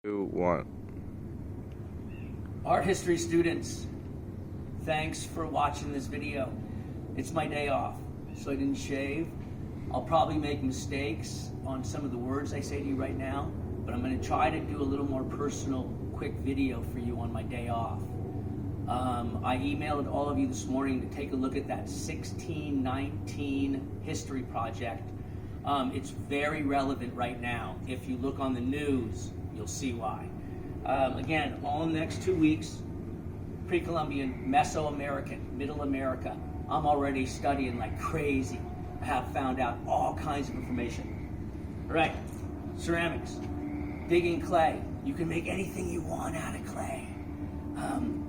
2, 1. Art history students, thanks for watching this video. It's my day off, so I didn't shave. I'll probably make mistakes on some of the words I say to you right now, but I'm going to try to do a little more personal, quick video for you on my day off. I emailed all of you this morning to take a look at that 1619 history project. It's very relevant right now. If you look on the news, you'll see why. Again, all in the next 2 weeks, pre-Columbian, Mesoamerican, Middle America. I'm already studying like crazy. I have found out all kinds of information. All right, ceramics, digging clay. You can make anything you want out of clay.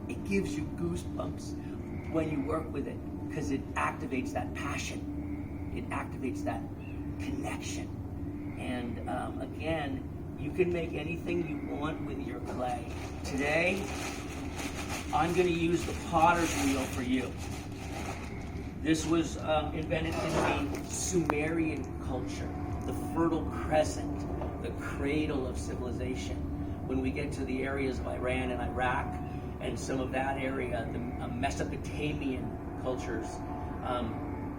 It gives you goosebumps when you work with it because it activates that passion. It activates that connection. And again, you can make anything you want with your clay. Today, I'm going to use the potter's wheel for you. This was invented in the Sumerian culture, the Fertile Crescent, the cradle of civilization. When we get to the areas of Iran and Iraq and some of that area, the Mesopotamian cultures,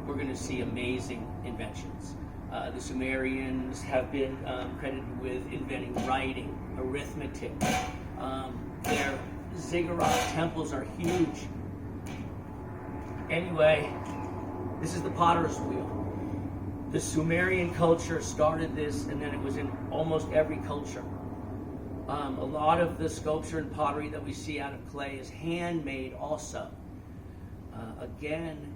we're going to see amazing inventions. The Sumerians have been credited with inventing writing, arithmetic. Their ziggurat temples are huge. Anyway, this is the potter's wheel. The Sumerian culture started this, and then it was in almost every culture. A lot of the sculpture and pottery that we see out of clay is handmade also. Again,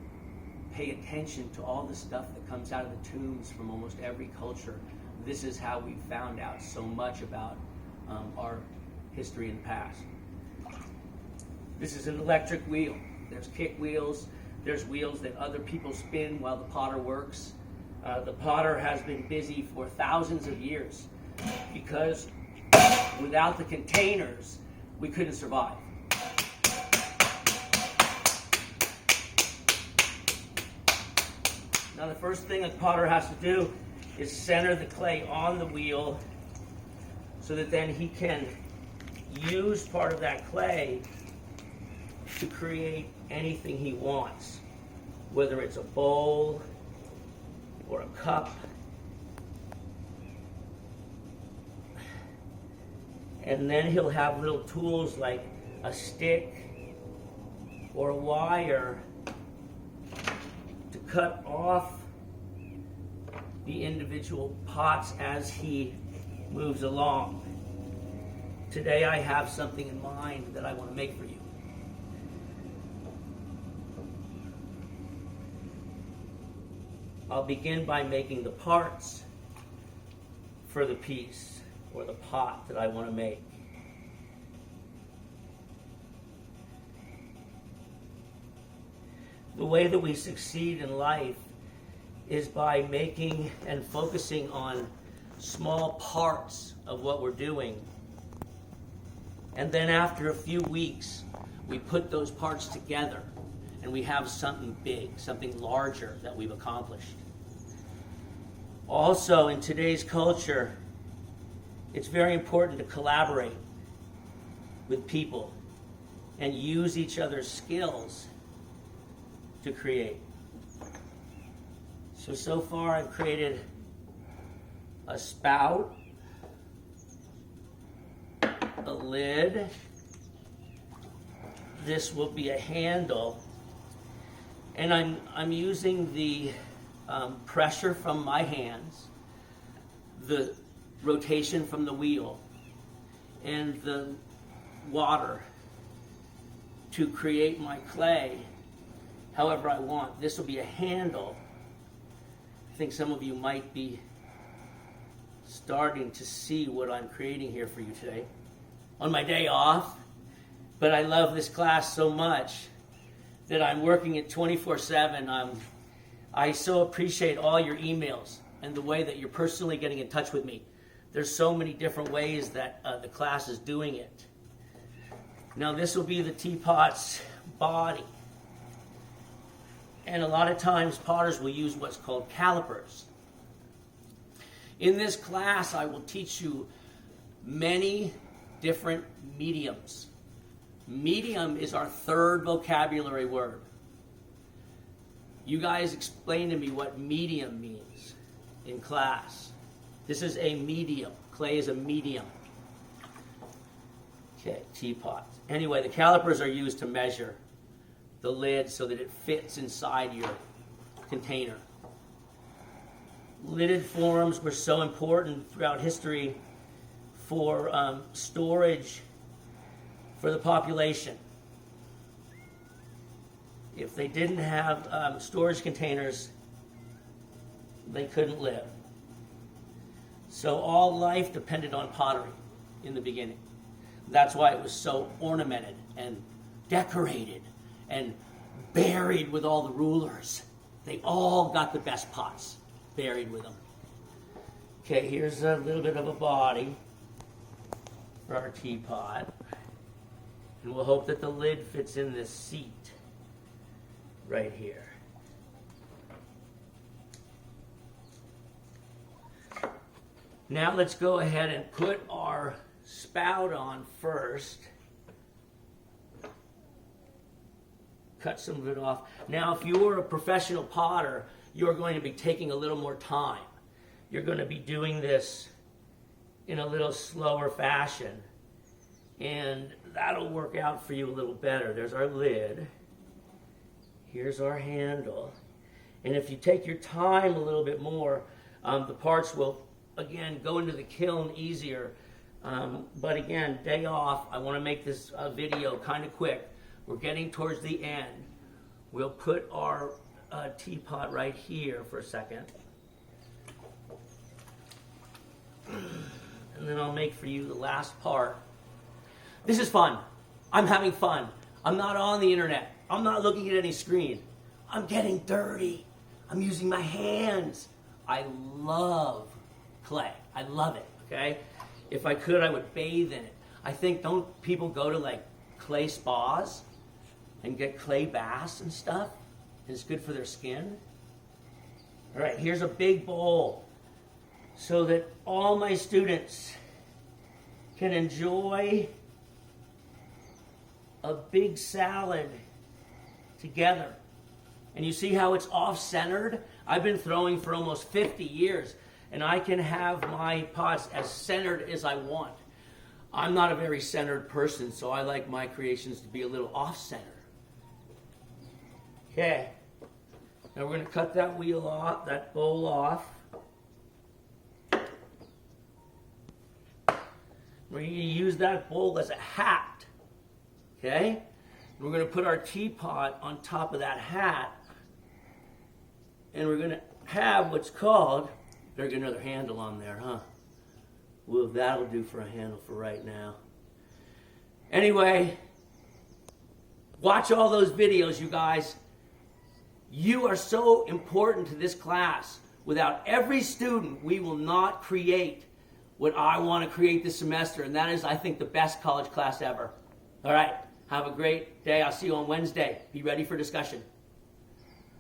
pay attention to all the stuff that comes out of the tombs from almost every culture. This is how we found out so much about our history in the past. This is an electric wheel. There's kick wheels. There's wheels that other people spin while the potter works. The potter has been busy for thousands of years because without the containers, we couldn't survive. Now the first thing a potter has to do is center the clay on the wheel so that then he can use part of that clay to create anything he wants, whether it's a bowl or a cup. And then he'll have little tools like a stick or a wire to cut off the individual pots as he moves along. Today I have something in mind that I want to make for you. I'll begin by making the parts for the piece or the pot that I want to make. The way that we succeed in life is by making and focusing on small parts of what we're doing. And then after a few weeks, we put those parts together and we have something big, something larger that we've accomplished. Also, in today's culture, it's very important to collaborate with people and use each other's skills to create. So far I've created a spout, a lid. This will be a handle, and I'm using the pressure from my hands, the rotation from the wheel, and the water to create my clay however I want. This will be a handle. I think some of you might be starting to see what I'm creating here for you today on my day off, but I love this class so much that I'm working it 24/7. I so appreciate all your emails and the way that you're personally getting in touch with me. There's so many different ways that the class is doing it. Now this will be the teapot's body. And a lot of times potters will use what's called calipers. In this class, I will teach you many different mediums. Medium is our third vocabulary word. You guys explain to me what medium means in class. This is a medium. Clay is a medium. Okay, teapot. Anyway, the calipers are used to measure the lid so that it fits inside your container. Lidded forms were so important throughout history for storage for the population. If they didn't have storage containers, they couldn't live. So all life depended on pottery in the beginning. That's why it was so ornamented and decorated and buried with all the rulers. They all got the best pots buried with them. Okay, here's a little bit of a body for our teapot. And we'll hope that the lid fits in this seat right here. Now let's go ahead and put our spout on first. Cut some of it off. Now, if you're a professional potter, you're going to be taking a little more time. You're going to be doing this in a little slower fashion. And that'll work out for you a little better. There's our lid. Here's our handle. And if you take your time a little bit more, the parts will, again, go into the kiln easier. But again, day off, I want to make this video kind of quick. We're getting towards the end. We'll put our teapot right here for a second. And then I'll make for you the last part. This is fun. I'm having fun. I'm not on the internet. I'm not looking at any screen. I'm getting dirty. I'm using my hands. I love clay. I love it, okay? If I could, I would bathe in it. I think, don't people go to like clay spas and get clay baths and stuff? And it's good for their skin. All right, here's a big bowl so that all my students can enjoy a big salad together. And you see how it's off-centered? I've been throwing for almost 50 years, and I can have my pots as centered as I want. I'm not a very centered person, so I like my creations to be a little off-center. Okay. Now we're going to cut that wheel off, that bowl off. We're going to use that bowl as a hat. Okay? And we're going to put our teapot on top of that hat. And we're going to have what's called, better get another handle on there, huh? Well, that'll do for a handle for right now. Anyway, watch all those videos, you guys. You are so important to this class. Without every student, we will not create what I want to create this semester. And that is, I think, the best college class ever. All right. Have a great day. I'll see you on Wednesday. Be ready for discussion.